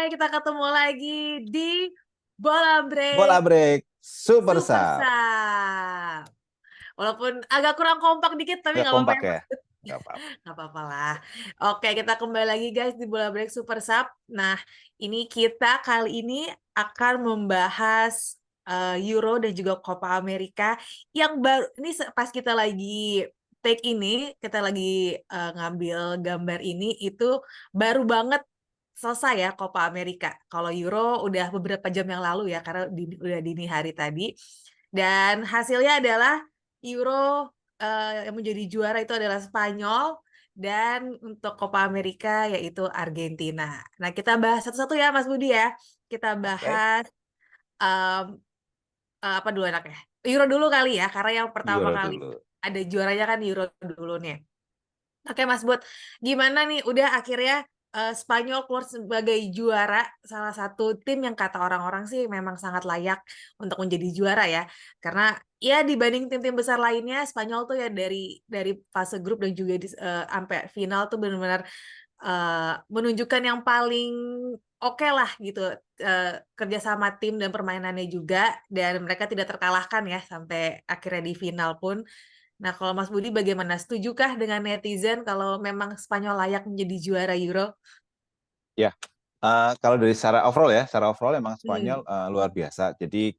kita ketemu lagi di Bola Bola Break break Super Super Sub. Sub. Walaupun agak kurang kompak dikit, tapi Nggak nggak apa-apa kompak ya, ya? Mas. Nggak apa-apa. Nggak apa-apa lah. Oke, kita kembali lagi guys di Bola Break Super Sub. Nah, ini kita kali ini akan membahas Euro dan juga Copa America yang baru. Ini pas kita lagi take ini, kita lagi ngambil gambar ini, itu baru banget selesai ya Copa America. Kalau Euro udah beberapa jam yang lalu ya, karena udah dini hari tadi. Dan hasilnya adalah Euro yang menjadi juara itu adalah Spanyol, dan untuk Copa America yaitu Argentina. Nah, kita bahas satu-satu ya Mas Budi ya. Kita Oke. bahas em, apa dulu enaknya? Euro dulu kali ya, karena yang pertama Euro kali dulu. ada juaranya kan Euro dulu nih. Oke Mas Bud, gimana nih udah akhirnya Spanyol keluar sebagai juara, salah satu tim yang kata orang-orang sih memang sangat layak untuk menjadi juara ya. Karena ya dibanding tim-tim besar lainnya, Spanyol tuh ya dari fase grup dan juga sampai final tuh benar-benar menunjukkan yang paling oke lah gitu, kerjasama tim dan permainannya juga, dan mereka tidak terkalahkan ya sampai akhirnya di final pun. Nah, kalau Mas Budi bagaimana? Setujukah dengan netizen kalau memang Spanyol layak menjadi juara Euro? Ya, kalau dari secara overall emang Hmm. Spanyol luar biasa. Jadi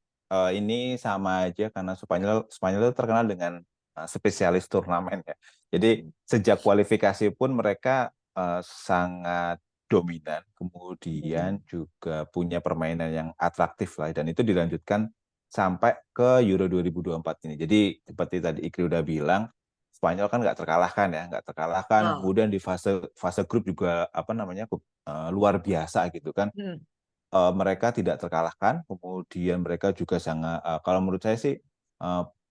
ini sama aja karena Spanyol itu terkenal dengan spesialis turnamen ya. Jadi sejak kualifikasi pun mereka sangat dominan, kemudian juga punya permainan yang atraktif lah, dan itu dilanjutkan sampai ke Euro 2024 ini. Jadi seperti tadi Ikri udah bilang, Spanyol kan nggak terkalahkan ya, nggak terkalahkan. Oh. Kemudian di fase fase grup juga apa namanya luar biasa gitu kan. Hmm. Mereka tidak terkalahkan, kemudian mereka juga sangat kalau menurut saya sih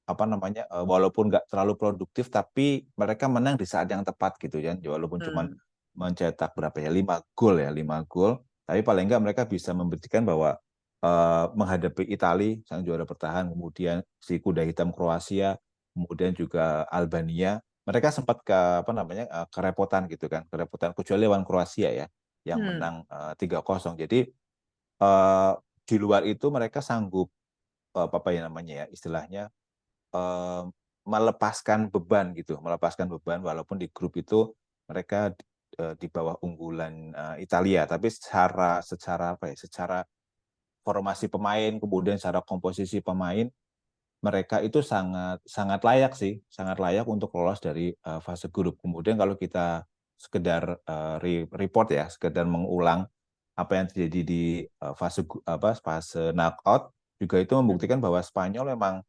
apa namanya walaupun nggak terlalu produktif, tapi mereka menang di saat yang tepat gitu ya. Walaupun cuma Hmm. mencetak berapa ya, 5 gol ya, 5 gol, tapi paling nggak mereka bisa membuktikan bahwa menghadapi Italia sang juara bertahan, kemudian si kuda hitam Kroasia, kemudian juga Albania, mereka sempat ke apa namanya kerepotan gitu kan, kerepotan kecuali lawan Kroasia ya yang Hmm. menang 3-0. Jadi di luar itu mereka sanggup apa ya namanya ya istilahnya eh, melepaskan beban gitu, melepaskan beban walaupun di grup itu mereka di bawah unggulan Italia, tapi secara apa ya, secara formasi pemain kemudian secara komposisi pemain mereka itu sangat sangat layak sih, sangat layak untuk lolos dari fase grup. Kemudian kalau kita sekedar report ya, sekedar mengulang apa yang terjadi di fase knockout, juga itu Hmm. membuktikan bahwa Spanyol memang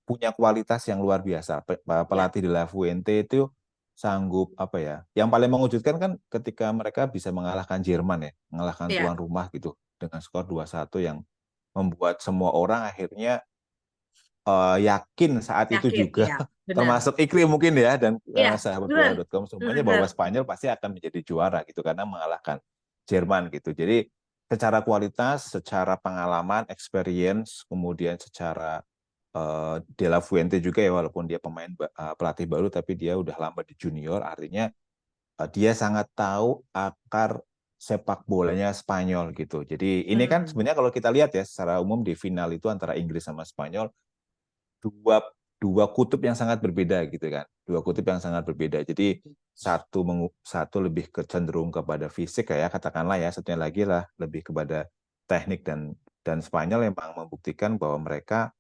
punya kualitas yang luar biasa. Ya. Pelatih De La Fuente itu sanggup apa ya? Yang paling mengejutkan kan ketika mereka bisa mengalahkan Jerman ya, mengalahkan Ya. tuan rumah gitu dengan skor 2-1 yang membuat semua orang akhirnya yakin saat itu Yakin, juga, ya. Benar. termasuk Ikri mungkin ya, dan Ya, sahabat benar. bola.com semuanya, bahwa Benar. Spanyol pasti akan menjadi juara gitu karena mengalahkan Jerman gitu. Jadi secara kualitas, secara pengalaman, experience, kemudian secara De La Fuente juga ya, walaupun dia pelatih baru tapi dia udah lama di junior, artinya dia sangat tahu akar sepak bolanya Spanyol gitu. Jadi ini kan Hmm. sebenarnya kalau kita lihat ya secara umum di final itu antara Inggris sama Spanyol, dua dua kutub yang sangat berbeda gitu kan, dua kutub yang sangat berbeda. Jadi satu lebih cenderung kepada fisik ya katakanlah ya, satunya lagi lah lebih kepada teknik, dan Spanyol memang membuktikan bahwa mereka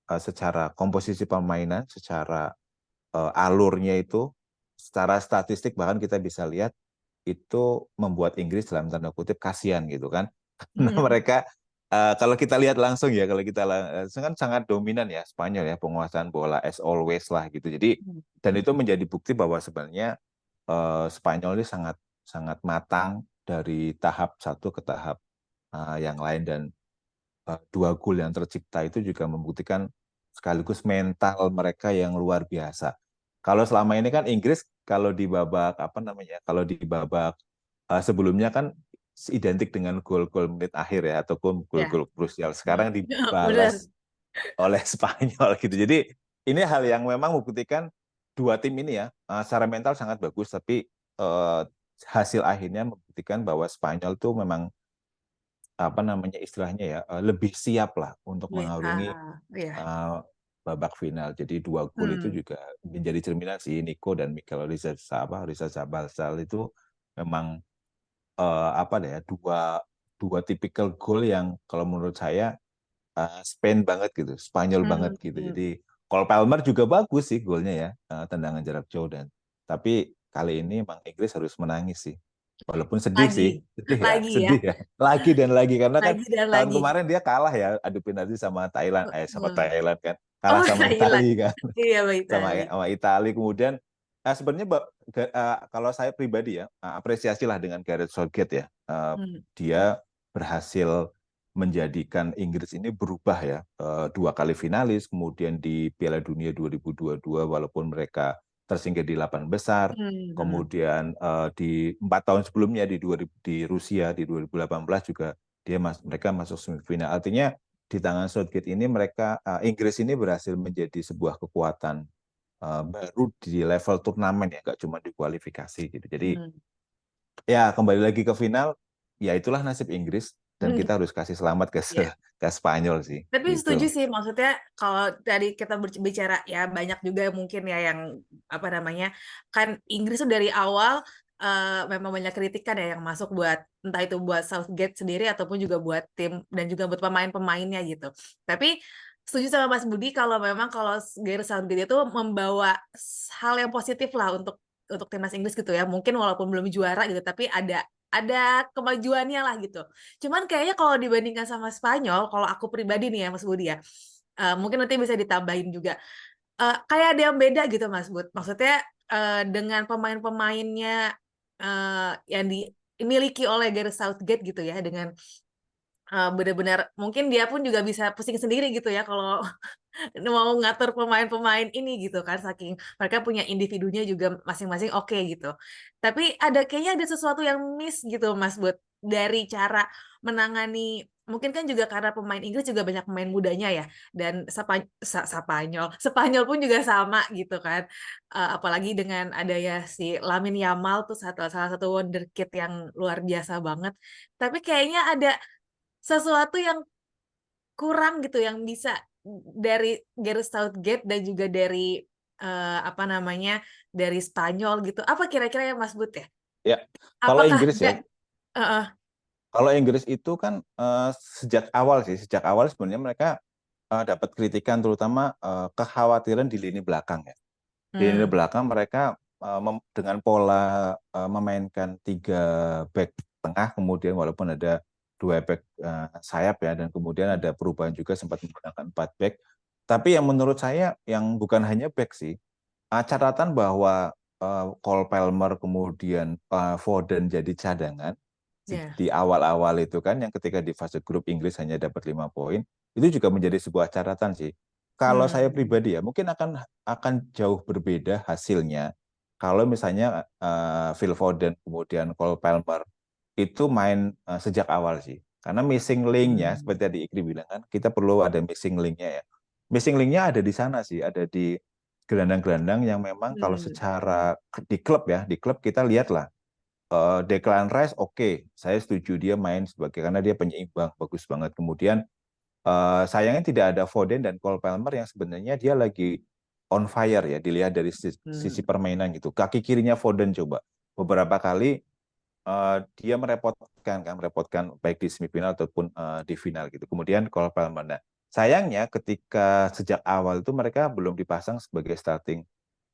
secara komposisi permainan, secara alurnya itu, secara statistik bahkan kita bisa lihat itu membuat Inggris dalam tanda kutip kasihan gitu kan. Karena Hmm. mereka kalau kita lihat langsung ya, kalau kita langsung kan sangat dominan ya Spanyol ya, penguasaan bola as always lah gitu. Jadi dan itu menjadi bukti bahwa sebenarnya Spanyol ini sangat sangat matang dari tahap satu ke tahap yang lain, dan 2 gol yang tercipta itu juga membuktikan sekaligus mental mereka yang luar biasa. Kalau selama ini kan Inggris kalau di babak apa namanya, kalau di babak sebelumnya kan identik dengan gol-gol menit akhir ya, ataupun Ya. gol-gol krusial. Hmm. Sekarang Benar. dibalas oleh Spanyol gitu. Jadi ini hal yang memang membuktikan dua tim ini ya secara mental sangat bagus, tapi hasil akhirnya membuktikan bahwa Spanyol tuh memang apa namanya istilahnya ya, lebih siap lah untuk mengarungi Iya. babak final. Jadi 2 gol itu Hmm. juga menjadi cerminan sih. Nico dan Mikel Rizal itu memang apa deh ya, dua dua tipikal gol yang kalau menurut saya Spain banget gitu, Spanyol banget Hmm. gitu. Hmm. Jadi Cole Palmer juga bagus sih golnya ya, tendangan jarak jauh dan tapi kali ini emang Inggris harus menangis sih. Walaupun sedih sih, Lagi, lagi ya, sedih ya. Lagi dan lagi karena kan lagi dan tahun lagi. kemarin dia kalah ya adu penalti sama Hmm. Thailand kan. Oh, Kalah sama Thailand. Italia kan. Iya, baik Thailand. Sama Italia kemudian sebenarnya kalau saya pribadi ya apresiasilah dengan Gareth Southgate ya. Hmm. Dia berhasil menjadikan Inggris ini berubah ya, 2 kali finalis, kemudian di Piala Dunia 2022 walaupun mereka tersingkir di 8 besar, Hmm. Hmm. kemudian di 4 tahun sebelumnya di Rusia di 2018 juga mereka masuk semifinal. Artinya di tangan Southgate ini Inggris ini berhasil menjadi sebuah kekuatan baru di level turnamen ya, nggak cuma di kualifikasi gitu. Jadi Hmm. ya kembali lagi ke final, ya itulah nasib Inggris dan Hmm. kita harus kasih selamat Iya. ke Spanyol sih Tapi setuju gitu. sih, maksudnya kalau tadi kita berbicara ya banyak juga mungkin ya yang apa namanya, kan Inggris tuh dari awal memang banyak kritikan ya yang masuk buat entah itu buat Southgate sendiri ataupun juga buat tim dan juga buat pemain-pemainnya gitu. Tapi setuju sama Mas Budi kalau memang kalau Gareth Southgate itu membawa hal yang positif lah untuk timnas Inggris gitu ya. Mungkin walaupun belum juara gitu, tapi ada kemajuannya lah gitu. Cuman kayaknya kalau dibandingkan sama Spanyol, kalau aku pribadi nih ya Mas Budi ya, mungkin nanti bisa ditambahin juga. Kayak ada yang beda gitu Mas Bud. Maksudnya dengan pemain-pemainnya yang dimiliki oleh Gareth Southgate gitu ya, dengan benar-benar mungkin dia pun juga bisa pusing sendiri gitu ya kalau mau ngatur pemain-pemain ini gitu kan, saking mereka punya individunya juga masing-masing oke gitu. Tapi kayaknya ada sesuatu yang miss gitu Mas Bud dari cara menangani, mungkin kan juga karena pemain Inggris juga banyak pemain mudanya ya, dan Spanyol pun juga sama gitu kan. Apalagi dengan adanya si Lamine Yamal tuh salah satu wonderkid yang luar biasa banget. Tapi kayaknya ada sesuatu yang kurang gitu yang bisa dari Gareth Southgate dan juga dari apa namanya, dari Spanyol gitu. Apa kira-kira ya Mas Bud ya? Ya, kalau Apakah Inggris ya, heeh, kalau Inggris itu kan sejak awal sebenarnya mereka dapat kritikan terutama kekhawatiran di lini belakang ya. Di lini hmm, belakang mereka dengan pola memainkan 3 back tengah, kemudian walaupun ada 2 back sayap ya, dan kemudian ada perubahan juga sempat menggunakan 4 back. Tapi yang menurut saya yang bukan hanya back sih, catatan bahwa Cole Palmer kemudian Foden jadi cadangan ya, di awal-awal itu kan, yang ketika di fase grup Inggris hanya dapat 5 poin, itu juga menjadi sebuah catatan sih. Kalau saya hmm, pribadi ya, mungkin akan jauh berbeda hasilnya kalau misalnya Phil Foden kemudian Cole Palmer itu main sejak awal sih. Karena missing link-nya hmm, seperti tadi Ikri bilang kan, kita perlu ada missing link-nya ya. Missing link-nya ada di sana sih, ada di gelandang-gelandang yang memang kalau hmm, secara di klub kita lihatlah Declan Rice saya setuju dia main karena dia penyeimbang bagus banget. Kemudian sayangnya tidak ada Foden dan Cole Palmer yang sebenarnya dia lagi on fire ya, dilihat dari sisi hmm, permainan gitu. Kaki kirinya Foden coba beberapa kali dia merepotkan baik di semifinal ataupun di final gitu. Kemudian Cole Palmer. Nah, sayangnya ketika sejak awal itu mereka belum dipasang sebagai starting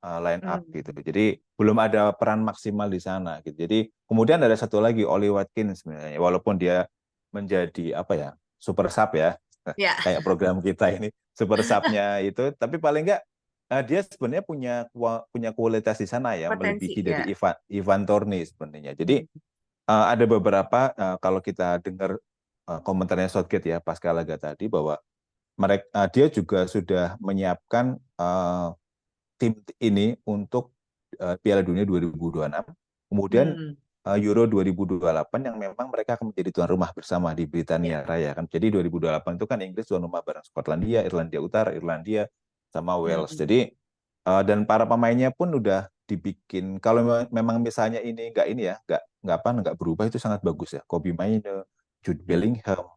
line up gitu. hmm. Jadi belum ada peran maksimal di sana gitu. Jadi kemudian ada satu lagi Oli Watkins sebenarnya, walaupun dia menjadi apa ya, super sub ya, Ya, kayak program kita ini super subnya itu, tapi paling enggak dia sebenarnya punya kualitas di sana yang potensi melebihi dari ya. Ivan Toney sebenarnya. Jadi Hmm, ada beberapa kalau kita dengar komentarnya Southgate ya pasca laga tadi, bahwa dia juga sudah menyiapkan tim ini untuk Piala Dunia 2026, kemudian hmm, Euro 2028 yang memang mereka akan menjadi tuan rumah bersama di ya, Britania Raya kan. Jadi 2028 itu kan Inggris tuan rumah bareng Skotlandia, Irlandia Utara, Irlandia sama Wales. hmm, Jadi dan para pemainnya pun udah dibikin, kalau memang misalnya ini ya nggak berubah, itu sangat bagus ya. Kobe Maino, Jude Bellingham,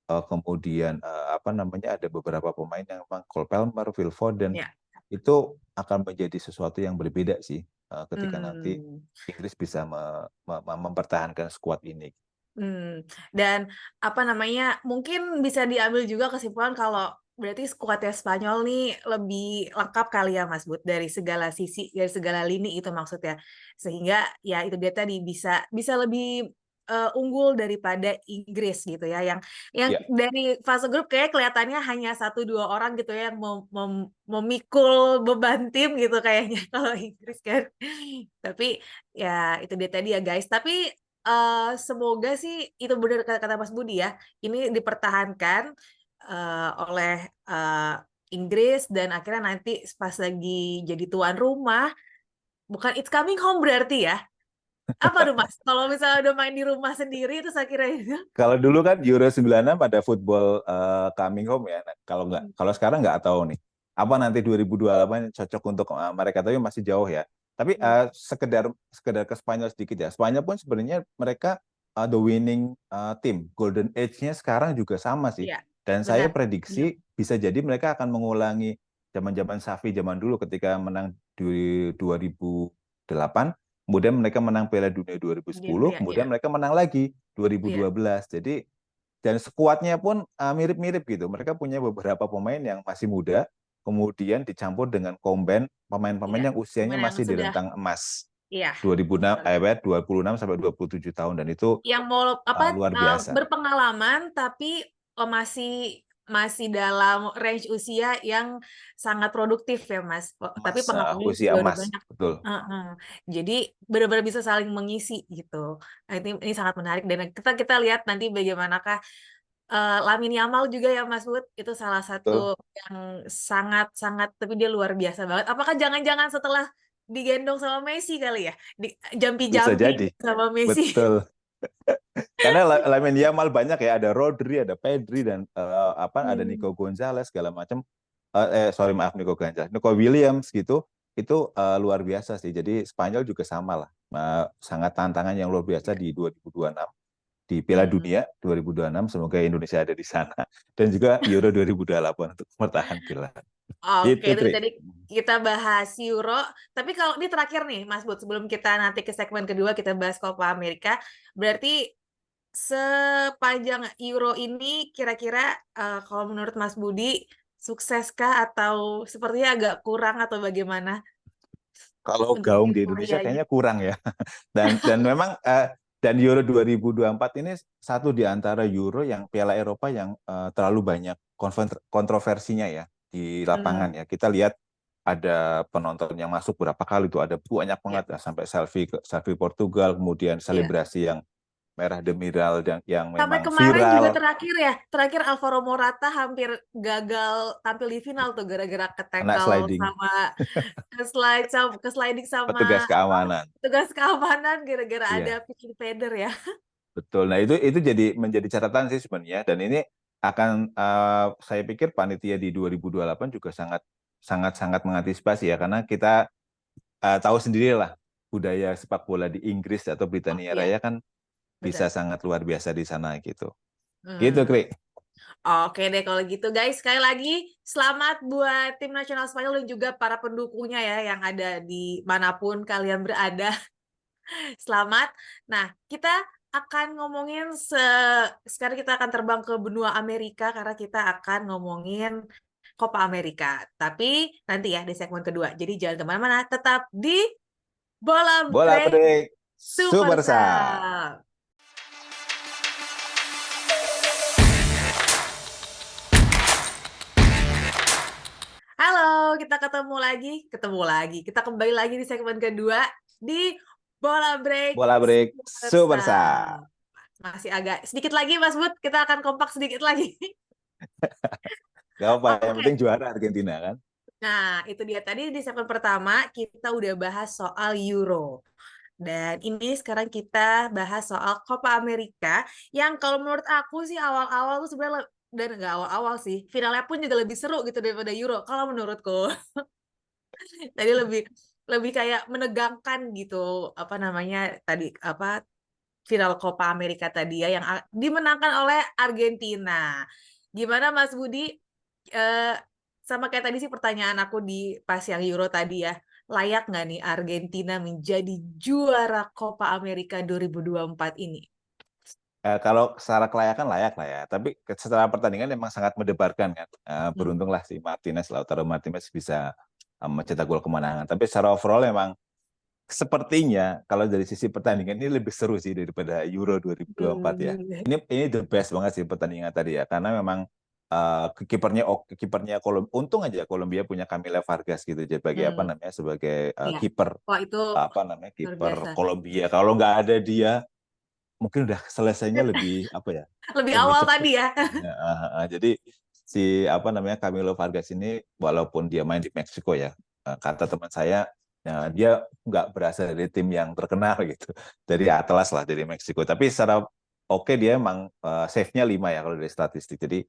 kemudian apa namanya, ada beberapa pemain yang memang Cole Palmer, Phil Foden, Ya. itu akan menjadi sesuatu yang berbeda sih ketika nanti Hmm. Inggris bisa mempertahankan skuad ini. Dan apa namanya, mungkin bisa diambil juga kesimpulan kalau berarti skuadnya Spanyol nih lebih lengkap kali ya Mas Bud, dari segala sisi, dari segala lini itu maksudnya. Sehingga ya itu dia tadi bisa bisa lebih unggul daripada Inggris gitu ya. Yang Ya, dari fase grup kayak kelihatannya hanya 1-2 orang gitu ya yang memikul beban tim gitu kayaknya kalau Inggris kan. Tapi ya itu dia tadi ya guys. Tapi semoga sih itu benar kata Mas Budi ya. Ini dipertahankan oleh Inggris dan akhirnya nanti pas lagi jadi tuan rumah, bukan it's coming home berarti ya. Apa tuh Mas? Kalau misalnya udah main di rumah sendiri itu saya kira itu. kalau dulu kan Euro 96 ada football coming home ya. Nah, kalau sekarang nggak tahu nih. Apa nanti 2028 cocok untuk mereka, tapi masih jauh ya. Tapi sekedar sekedar ke Spanyol sedikit ya. Spanyol pun sebenarnya mereka the winning team. Golden Age-nya sekarang juga sama sih. Iya, Dan saya benar. Benar. prediksi bisa jadi mereka akan mengulangi zaman-zaman Xavi zaman dulu ketika menang di 2008, kemudian mereka menang Piala Dunia 2010, Iya, iya. kemudian mereka menang lagi Iya, 2012. Jadi dan skuadnya pun mirip-mirip gitu. Mereka punya beberapa pemain yang masih muda, kemudian dicampur dengan komben iya. pemain-pemain yang usianya Pemain yang masih di sudah, rentang emas iya. 2006 Betul. 26 sampai 27 tahun, dan itu Yang mau apa luar biasa. berpengalaman tapi masih masih dalam range usia yang sangat produktif ya Mas. Tapi Emas, pengalamannya usia juga udah emas, banyak. betul. Heeh. Jadi benar-benar bisa saling mengisi gitu. Nah, ini sangat menarik dan kita lihat nanti bagaimanakah Lamine Yamal juga ya Mas Bud, itu salah Betul. satu yang sangat-sangat, tapi dia luar biasa banget. Apakah jangan-jangan setelah digendong sama Messi kali ya? Bisa Jampi-jampi jadi. sama Messi. Betul. Karena Lamine Yamal banyak ya, ada Rodri, ada Pedri, dan ada Hmm. Nico Gonzalez segala macam. Sorry, maaf, Nico Gonzalez, Nico Williams gitu. Itu luar biasa sih. Jadi Spanyol juga sama lah. Sangat tantangan yang luar biasa Ya. di 2026 di Piala Hmm. Dunia 2026. Semoga Indonesia ada di sana, dan juga Euro 2028 untuk bertahan gelar. Oke, Itu itu Tri. tadi kita bahas Euro. Tapi kalau ini terakhir nih, Mas Bud, sebelum kita nanti ke segmen kedua kita bahas Copa America, berarti sepanjang Euro ini kira-kira kalau menurut Mas Budi sukseskah atau sepertinya agak kurang atau bagaimana Kalau untuk gaung di Indonesia euforianya? kayaknya kurang ya. Dan memang dan Euro 2024 ini satu di antara Euro yang Piala Eropa yang terlalu banyak kontroversinya ya di lapangan Hmm, ya. Kita lihat ada penonton yang masuk berapa kali tuh, ada banyak ya, banget ya, sampai selfie Portugal, kemudian ya. selebrasi yang merah demiral dan yang Sampai memang kemarin juga viral, terakhir Alvaro Morata hampir gagal tampil di final tuh gara-gara kena ketekel sliding sama ke sliding sama petugas keamanan. tugas keamanan gara-gara ada Iya. pitching feather ya. Betul. Nah, itu jadi menjadi catatan sih sebenarnya, dan ini akan saya pikir panitia di 2028 juga sangat sangat sangat mengantisipasi ya, karena kita tahu sendiri lah budaya sepak bola di Inggris atau Oh Britania iya, Raya kan bisa benar. sangat luar biasa di sana gitu. Gitu, Hmm. Kri. Oke deh kalau gitu guys, sekali lagi selamat buat tim nasional Spanyol dan juga para pendukungnya ya yang ada di manapun kalian berada. Selamat. Nah, kita akan ngomongin sekarang kita akan terbang ke benua Amerika karena kita akan ngomongin Copa Amerika. Tapi nanti ya di segmen kedua. Jadi jangan kemana-mana, tetap di Bola Bola Break break Super Super Sub. Sub. Halo, ketemu lagi. Kita kembali lagi di segmen kedua di Bola Break Bola break Super Super Sub. Sub. Masih agak sedikit lagi Mas Bud, kita akan kompak sedikit lagi. Gak apa, yang Oke. penting juara Argentina kan. Nah, itu dia tadi di segmen pertama kita udah bahas soal Euro. Dan ini sekarang kita bahas soal Copa America yang kalau menurut aku sih awal-awal tuh sebenarnya dan nggak awal-awal sih, finalnya pun juga lebih seru gitu daripada Euro kalau menurutku. Tadi lebih lebih kayak menegangkan gitu apa namanya tadi apa final Copa America tadi ya yang dimenangkan oleh Argentina. Gimana Mas Budi? Eh, Sama kayak tadi sih pertanyaan aku di pas yang Euro tadi ya. Layak nggak nih Argentina menjadi juara Copa America 2024 ini? Kalau secara kelayakan layak lah ya, tapi secara pertandingan memang sangat mendebarkan kan. Hmm. Beruntunglah si Lautaro Martinez bisa mencetak gol kemenangan. Tapi secara overall memang sepertinya kalau dari sisi pertandingan ini lebih seru sih daripada Euro 2024 ya. Hmm. Ini the best banget sih pertandingan tadi ya, karena memang kipernya untung aja Kolombia punya Camila Vargas gitu sebagai apa Hmm. namanya sebagai Iya. kiper Wah itu apa namanya luar kiper biasa. Kolombia. Kalau nggak ada dia mungkin udah selesainya lebih apa ya, Lebih lebih awal cepat. tadi ya. Ya, jadi si apa namanya Camilo Vargas ini walaupun dia main di Meksiko ya, kata teman saya dia nggak berasal dari tim yang terkenal gitu, dari Atlas lah dari Meksiko. Tapi secara oke dia emang save-nya 5 ya kalau dari statistik. Jadi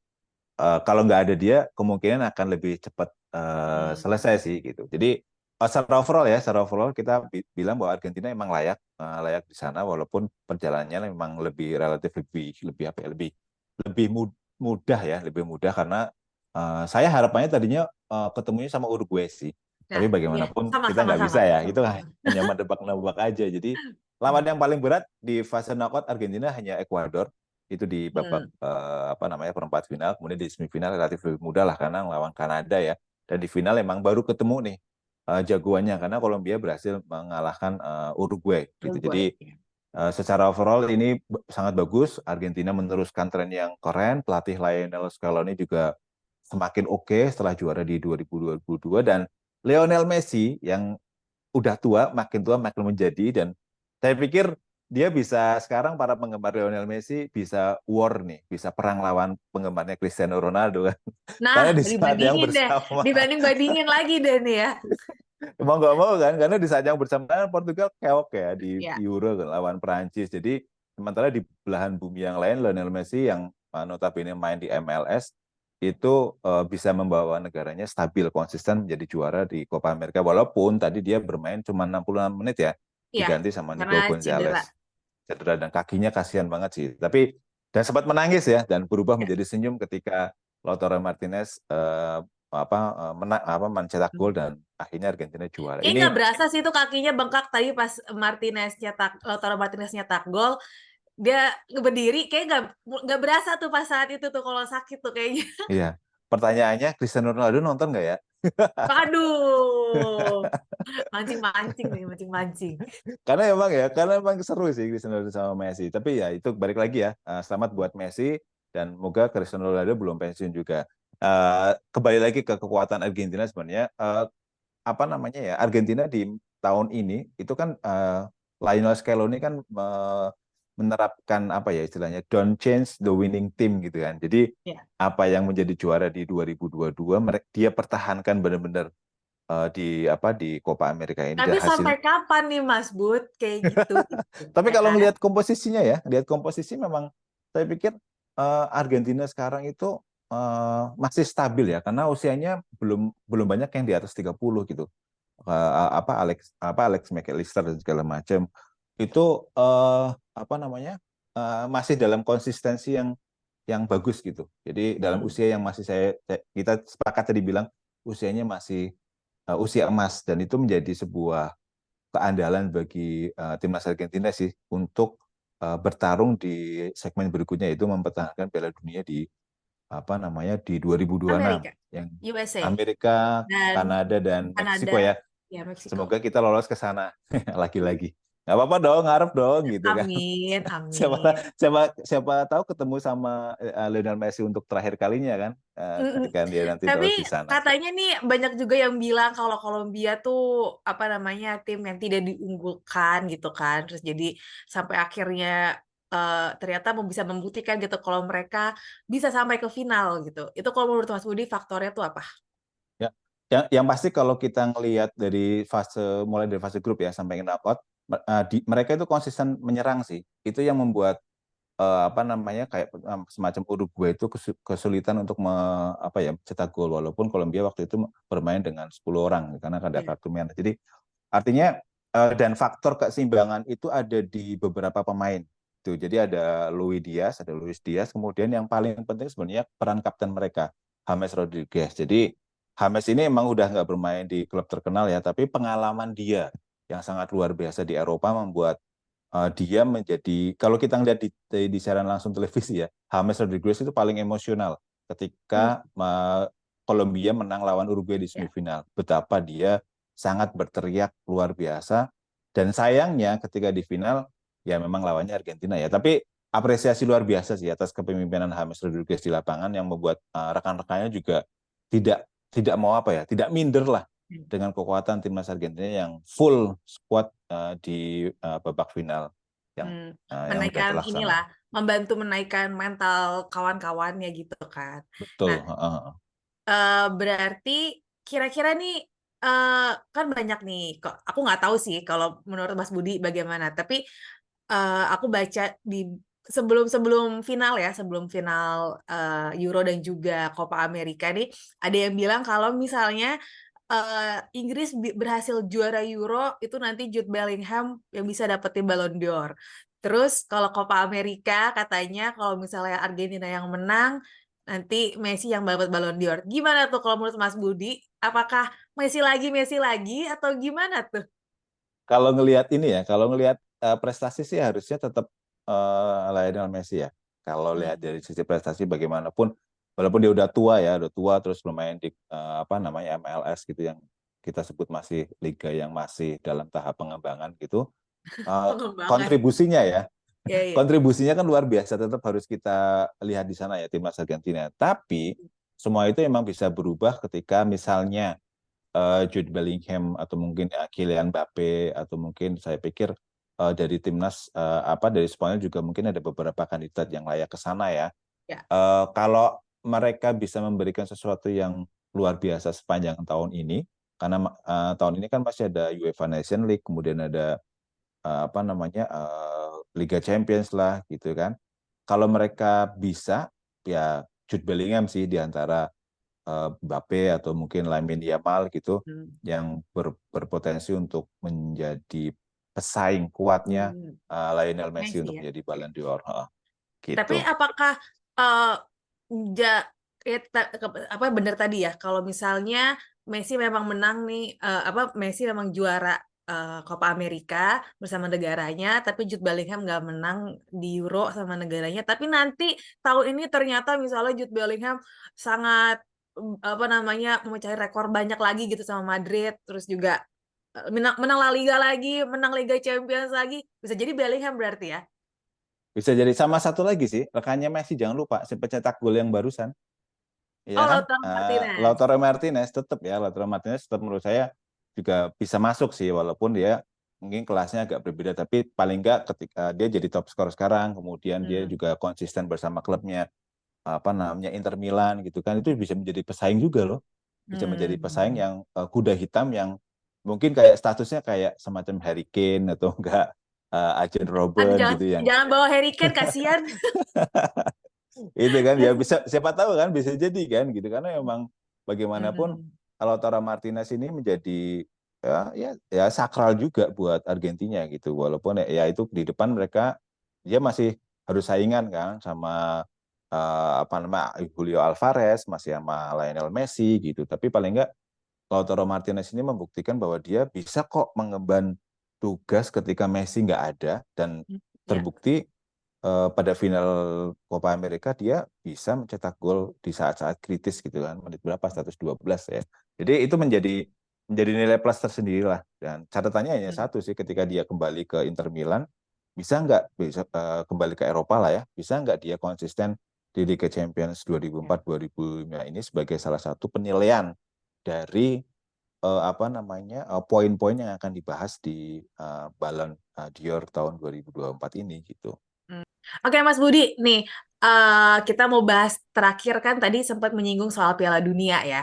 kalau nggak ada dia kemungkinan akan lebih cepat Hmm. selesai sih gitu. Jadi secara overall kita bilang bahwa Argentina emang layak di sana walaupun perjalanannya memang lebih relatif lebih apa ya lebih mudah ya lebih mudah karena saya harapannya tadinya ketemunya sama Uruguay sih. Nah, Tapi ya bagaimanapun sama kita sama nggak sama. bisa ya, itu hanya menebak-nebak aja. Jadi lawan yang paling berat di fase knockout Argentina hanya Ekuador, itu di babak Hmm. apa namanya perempat final, kemudian di semifinal relatif lebih mudah lah karena lawan Kanada ya, dan di final emang baru ketemu nih jagoannya karena Kolombia berhasil mengalahkan Uruguay gitu. Uruguay. Jadi secara overall ini sangat bagus. Argentina meneruskan tren yang keren. Pelatih Lionel Scaloni juga semakin oke setelah juara di 2022 dan Lionel Messi yang udah tua makin menjadi dan saya pikir dia bisa sekarang para penggemar Lionel Messi bisa war nih, bisa perang lawan penggemarnya Cristiano Ronaldo kan. Nah, Karena di saat yang dibandingin deh. bersama Dibanding-bandingin lagi deh nih ya. mau nggak mau kan, karena di saat yang bersamaan Portugal keok ya di Ya. Euro kan, lawan Perancis. Jadi sementara di belahan bumi yang lain Lionel Messi yang notabene main di MLS itu bisa membawa negaranya stabil konsisten menjadi juara di Copa America walaupun tadi dia bermain cuma 66 menit ya, Iya, diganti sama karena Nico cedera. Gonzalez cedera dan kakinya kasihan banget sih. Tapi dan sempat menangis ya dan berubah Ya. menjadi senyum ketika Lautaro Martinez mencetak gol dan akhirnya Argentina juara. Kayaknya Ini nggak berasa sih itu kakinya bengkak tadi pas Lautaro Martinez nyetak gol. Dia berdiri, kayak nggak berasa tuh pas saat itu tuh kalau sakit tuh kayaknya. iya. Pertanyaannya Cristiano Ronaldo nonton nggak ya? Aduh, mancing-mancing nih, mancing-mancing. Karena emang seru sih Cristiano Ronaldo sama Messi. Tapi ya itu balik lagi ya. Selamat buat Messi dan moga Cristiano Ronaldo belum pensiun juga. Kembali lagi ke kekuatan Argentina sebenarnya. Apa namanya ya? Argentina di tahun ini itu kan Lionel Scaloni kan menerapkan apa ya istilahnya don't change the winning team gitu kan. Jadi Ya. apa yang menjadi juara di 2022 dia pertahankan benar-benar di Copa America ini Tapi dan sampai hasil. kapan nih Mas Bud kayak gitu? Tapi Ya kalau kan? ngelihat komposisinya ya, lihat komposisi memang saya pikir Argentina sekarang itu masih stabil ya karena usianya belum belum banyak yang di atas 30 gitu. Alex McAllister dan segala macam itu apa namanya masih dalam konsistensi yang bagus gitu. Jadi dalam Hmm. usia yang masih kita sepakat tadi bilang usianya masih usia emas dan itu menjadi sebuah keandalan bagi timnas Argentina sih untuk bertarung di segmen berikutnya yaitu mempertahankan Piala Dunia di apa namanya di 2026 Amerika, yang USA, Amerika, dan Kanada dan Kanada, Meksiko ya. ya Meksiko. Semoga kita lolos ke sana lagi-lagi. Nggak apa-apa dong, ngarep dong gitu kan. Amin, Siapa amin. siapa siapa tahu ketemu sama Lionel Messi untuk terakhir kalinya kan Mm-mm. ketika dia nanti Tapi lolos di sana. katanya nih banyak juga yang bilang kalau Kolombia tuh apa namanya tim yang tidak diunggulkan gitu kan. Terus jadi sampai akhirnya ternyata bisa membuktikan gitu kalau mereka bisa sampai ke final gitu. Itu kalau menurut Mas Budi faktornya tuh apa? Ya, yang pasti kalau kita ngelihat dari mulai dari fase grup ya sampai knockout, mereka itu konsisten menyerang sih. Itu yang membuat apa namanya kayak semacam Uruguay itu kesulitan untuk apa ya cetak gol walaupun Kolombia waktu itu bermain dengan 10 orang karena ada Iya. kartu merah. Jadi artinya dan faktor keseimbangan itu ada di beberapa pemain. gitu. Jadi ada Luis Diaz, kemudian yang paling penting sebenarnya peran kapten mereka, James Rodriguez. Jadi James ini emang udah nggak bermain di klub terkenal ya, tapi pengalaman dia yang sangat luar biasa di Eropa membuat dia menjadi, kalau kita ngeliat di siaran langsung televisi ya, James Rodriguez itu paling emosional Hmm, ketika Kolombia menang lawan Uruguay di ya. semifinal. Betapa dia sangat berteriak luar biasa. Dan sayangnya ketika di final, ya memang lawannya Argentina ya. Tapi apresiasi luar biasa sih atas kepemimpinan James Rodriguez di lapangan yang membuat rekan-rekannya juga tidak tidak mau apa ya, tidak minder lah dengan kekuatan timnas Argentina yang full squad di babak final yang Hmm, yang udah menaikkan terlaksana. inilah, membantu menaikkan mental kawan-kawannya gitu kan. Betul. Nah, berarti kira-kira nih kan banyak nih, kok aku nggak tahu sih kalau menurut Mas Budi bagaimana. Tapi aku baca di sebelum final ya, sebelum final Euro dan juga Copa America nih, ada yang bilang kalau misalnya Inggris berhasil juara Euro itu nanti Jude Bellingham yang bisa dapetin Ballon d'Or. Terus kalau Copa America katanya kalau misalnya Argentina yang menang nanti Messi yang dapat Ballon d'Or. Gimana tuh kalau menurut Mas Budi? Apakah Messi lagi atau gimana tuh? Kalau ngelihat ini ya, kalau ngelihat prestasi sih harusnya tetap Lionel Messi ya. Kalau lihat Hmm. dari sisi prestasi bagaimanapun, walaupun dia udah tua terus bermain di apa namanya MLS gitu yang kita sebut masih liga yang masih dalam tahap pengembangan gitu, eh, Pengembangan. kontribusinya ya, Ya, ya. kontribusinya kan luar biasa, tetap harus kita lihat di sana ya timnas Argentina. Tapi semua itu memang bisa berubah ketika misalnya Jude Bellingham atau mungkin Kylian Mbappe atau mungkin saya pikir dari timnas apa dari Spanyol juga mungkin ada beberapa kandidat yang layak ke sana ya. Ya. Kalau mereka bisa memberikan sesuatu yang luar biasa sepanjang tahun ini, karena tahun ini kan masih ada UEFA Nation League, kemudian ada apa namanya Liga Champions lah gitu kan. Kalau mereka bisa, ya Jude Bellingham sih di antara Mbappe atau mungkin Lamine Yamal gitu Hmm. yang berpotensi untuk menjadi pesaing kuatnya Hmm. Lionel Messi Messi untuk ya. menjadi Ballon d'Or. Tapi Gitu. apakah eh ja, apa benar tadi ya kalau misalnya Messi memang menang nih apa Messi memang juara Copa America bersama negaranya tapi Jude Bellingham nggak menang di Euro sama negaranya tapi nanti tahun ini ternyata misalnya Jude Bellingham sangat apa namanya memecahi rekor banyak lagi gitu sama Madrid terus juga menang, menang La Liga lagi menang Liga Champions lagi bisa jadi Bellingham berarti ya. Bisa jadi sama satu lagi sih, rekannya Messi jangan lupa si pencetak gol yang barusan, ya Oh, kan? Lautaro Martinez. Lautaro Martinez tetap ya, Lautaro Martinez tetap menurut saya juga bisa masuk sih walaupun dia mungkin kelasnya agak berbeda tapi paling enggak ketika dia jadi top skor sekarang kemudian dia Hmm. juga konsisten bersama klubnya apa namanya Inter Milan gitu kan itu bisa menjadi pesaing juga loh bisa menjadi pesaing Hmm. yang kuda hitam yang mungkin kayak statusnya kayak semacam Harry Kane atau enggak Arjen Aduh, Robben jangan gitu yang jangan bawa Harry Kane kasihan. itu kan ya bisa siapa tahu kan bisa jadi kan gitu karena memang bagaimanapun Hmm. kalau Lautaro Martinez ini menjadi ya sakral juga buat Argentina gitu walaupun ya itu di depan mereka dia masih harus saingan kan sama apa nama Julio Alvarez masih sama Lionel Messi gitu tapi paling enggak Lautaro Martinez ini membuktikan bahwa dia bisa kok mengemban tugas ketika Messi nggak ada dan Ya. terbukti pada final Copa America dia bisa mencetak gol di saat-saat kritis gitu kan menit berapa 112 ya jadi itu menjadi nilai plus tersendiri lah dan catatannya hanya Hmm. satu sih ketika dia kembali ke Inter Milan bisa kembali ke Eropa lah ya bisa nggak dia konsisten di Liga Champions Ya. 2004-2005 ini sebagai salah satu penilaian dari apa namanya poin-poin yang akan dibahas di Ballon d'Or tahun 2024 ini gitu. Hmm. Oke, Mas Budi, nih kita mau bahas terakhir kan tadi sempat menyinggung soal Piala Dunia ya,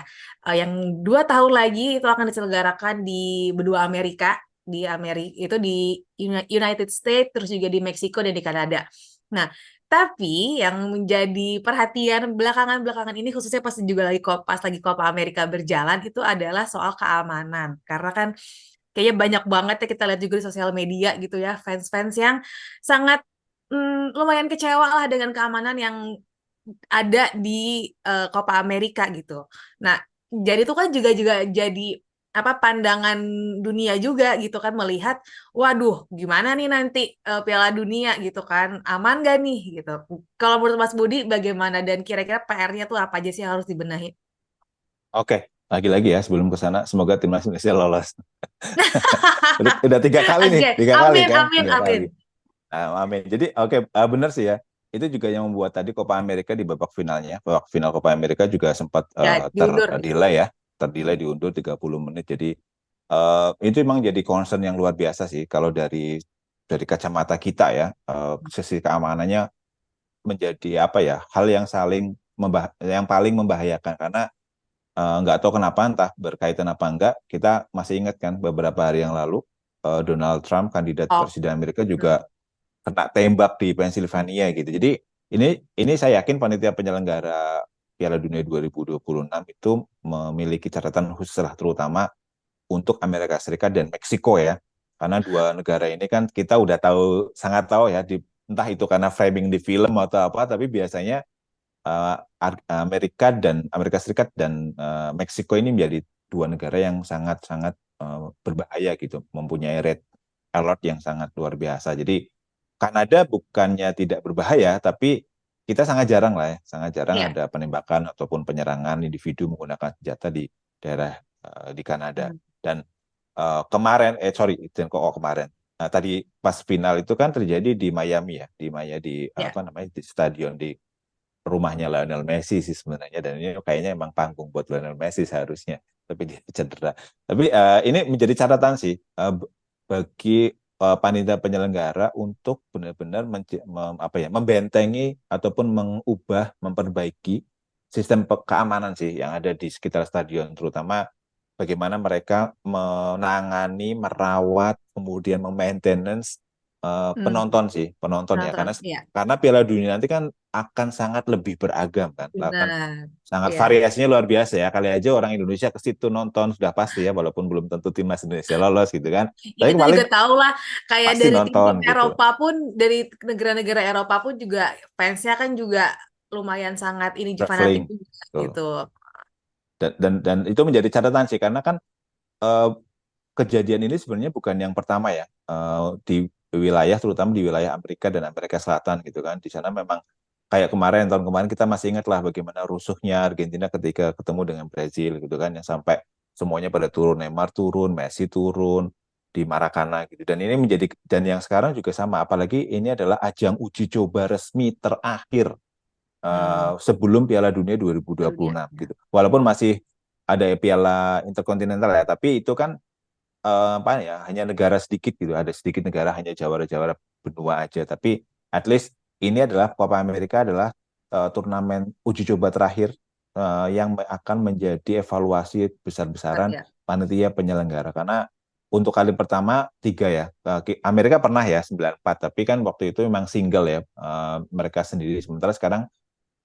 yang 2 tahun lagi itu akan diselenggarakan di benua Amerika, di Amerika itu di United States, terus juga di Meksiko dan di Kanada. Nah, tapi yang menjadi perhatian belakangan-belakangan ini khususnya pas juga lagi pas lagi Copa Amerika berjalan itu adalah soal keamanan, karena kan kayaknya banyak banget ya kita lihat juga di sosial media gitu ya fans-fans yang sangat lumayan kecewa lah dengan keamanan yang ada di Copa America gitu. Nah, jadi itu kan juga jadi apa pandangan dunia juga gitu kan melihat, waduh, gimana nih nanti Piala Dunia gitu kan, aman gak nih gitu. Kalau menurut Mas Budi bagaimana dan kira-kira PR-nya tuh apa aja sih yang harus dibenahi? Oke, lagi-lagi ya sebelum ke sana, semoga timnas Indonesia lolos. Udah 3 kali nih, Oke, 3 kali amin, kan, amin, 3 kali. amin. Amin. Jadi oke, benar sih ya. Itu juga yang membuat tadi Copa America di babak finalnya, babak final Copa America juga sempat Ya, diundur gitu. terdelay ya, terdelay diundur 30 menit. Jadi itu memang jadi concern yang luar biasa sih kalau dari kacamata kita ya, sisi keamanannya menjadi apa ya, hal yang yang paling membahayakan karena nggak tahu kenapa entah berkaitan apa enggak, kita masih ingat kan beberapa hari yang lalu Donald Trump kandidat Oh, presiden Amerika juga kena tembak di Pennsylvania gitu. Jadi ini saya yakin panitia penyelenggara Piala Dunia 2026 itu memiliki catatan khusus lah terutama untuk Amerika Serikat dan Meksiko ya. Karena dua negara ini kan kita udah tahu sangat tahu ya entah itu karena framing di film atau apa tapi biasanya Amerika Serikat dan Meksiko ini menjadi dua negara yang sangat-sangat berbahaya gitu, mempunyai red alert yang sangat luar biasa. Jadi Kanada bukannya tidak berbahaya, tapi kita sangat jarang lah ya, sangat jarang iya. ada penembakan ataupun penyerangan individu menggunakan senjata di daerah di Kanada. Hmm, Dan kemarin, sorry, dan kok kemarin. Nah, tadi pas final itu kan terjadi di Miami ya, di ya, apa namanya di stadion di rumahnya Lionel Messi sih sebenarnya dan ini kayaknya emang panggung buat Lionel Messi seharusnya tapi dia cedera. Tapi ini menjadi catatan sih bagi panitia penyelenggara untuk benar-benar apa ya membentengi ataupun mengubah memperbaiki sistem keamanan sih yang ada di sekitar stadion terutama bagaimana mereka menangani, merawat, kemudian memaintenance hmm, penonton sih, penonton ya. penonton, ya, Karena Piala Dunia nanti kan akan sangat lebih beragam kan, akan benar, sangat ya. variasinya luar biasa ya. Kali aja orang Indonesia ke situ nonton sudah pasti ya, walaupun belum tentu timnas Indonesia lolos gitu kan. Ya Tapi itu paling juga tahu lah, kayak pasti dari nonton tim-tim gitu. Eropa pun, dari negara-negara Eropa pun juga fansnya kan juga lumayan sangat ini fanatik Traveling. juga Betul. gitu. Dan itu menjadi catatan sih karena kan eh, kejadian ini sebenarnya bukan yang pertama ya di wilayah terutama di wilayah Amerika dan Amerika Selatan gitu kan di sana memang kayak kemarin tahun kemarin kita masih ingat lah bagaimana rusuhnya Argentina ketika ketemu dengan Brazil gitu kan yang sampai semuanya pada turun Neymar turun Messi turun di Maracana gitu dan ini menjadi dan yang sekarang juga sama apalagi ini adalah ajang uji coba resmi terakhir Hmm, sebelum Piala Dunia 2026 dunia. gitu walaupun masih ada Piala Interkontinental ya tapi itu kan apa ya hanya negara sedikit gitu ada sedikit negara hanya jawara-jawara benua aja tapi at least ini adalah Copa America adalah turnamen uji coba terakhir yang akan menjadi evaluasi besar-besaran Ya. panitia penyelenggara karena untuk kali pertama 3 ya Amerika pernah ya 94 tapi kan waktu itu memang single ya mereka sendiri sementara sekarang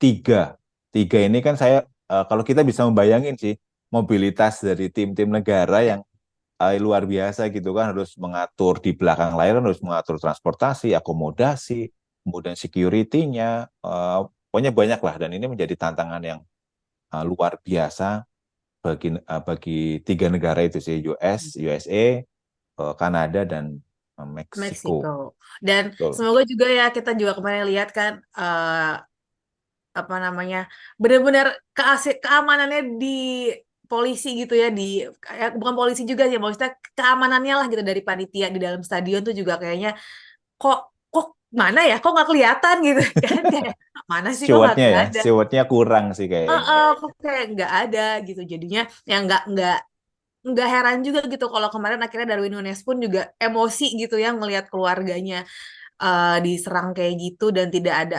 3 tiga ini kan saya kalau kita bisa membayangin sih mobilitas dari tim-tim negara Ya. yang luar biasa gitu kan harus mengatur di belakang layar harus mengatur transportasi, akomodasi, kemudian security-nya, pokoknya banyak lah dan ini menjadi tantangan yang luar biasa bagi 3 negara itu sih USA, Kanada dan Meksiko. Meksiko. Dan Betul. semoga juga ya kita juga kemarin lihat kan apa namanya benar-benar keamanannya di polisi gitu ya di bukan polisi juga sih maksudnya keamanannya lah gitu dari panitia di dalam stadion tuh juga kayaknya kok kok mana ya kok nggak kelihatan gitu kan kayak mana sih kok Stewardnya nggak ya, ada. stewardnya kurang sih kayaknya ya. Kok kayak nggak ada gitu jadinya ya nggak heran juga gitu kalau kemarin akhirnya Darwin Nunes pun juga emosi gitu ya ngelihat keluarganya diserang kayak gitu dan tidak ada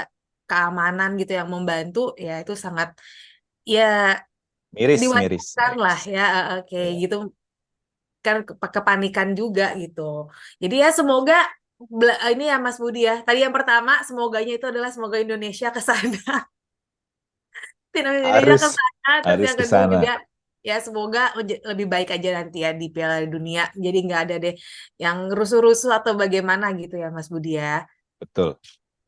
keamanan gitu yang membantu ya itu sangat ya Miris, miris, diwajarkan lah miris. ya kayak Ya. gitu kan kepanikan juga gitu jadi ya semoga ini ya Mas Budi ya tadi yang pertama semoganya itu adalah semoga Indonesia ke sana tim Indonesia Harus ke sana terus harus yang ke kedua sana. juga ya semoga lebih baik aja nanti ya di Piala Dunia jadi nggak ada deh yang rusuh-rusuh atau bagaimana gitu ya Mas Budi ya. Betul.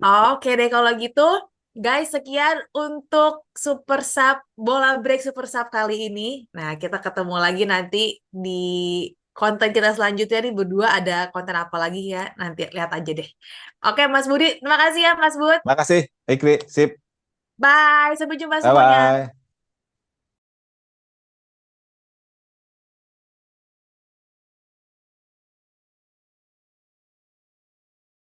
Oke deh kalau gitu, guys, sekian untuk Super Sub Bola Break Super Sub kali ini. Nah, kita ketemu lagi nanti di konten kita selanjutnya nih berdua ada konten apa lagi ya? Nanti lihat aja deh. Oke, Mas Budi, terima kasih ya Mas Bud. Makasih, Ikri, sip, Bye, sampai jumpa semuanya. bye-bye.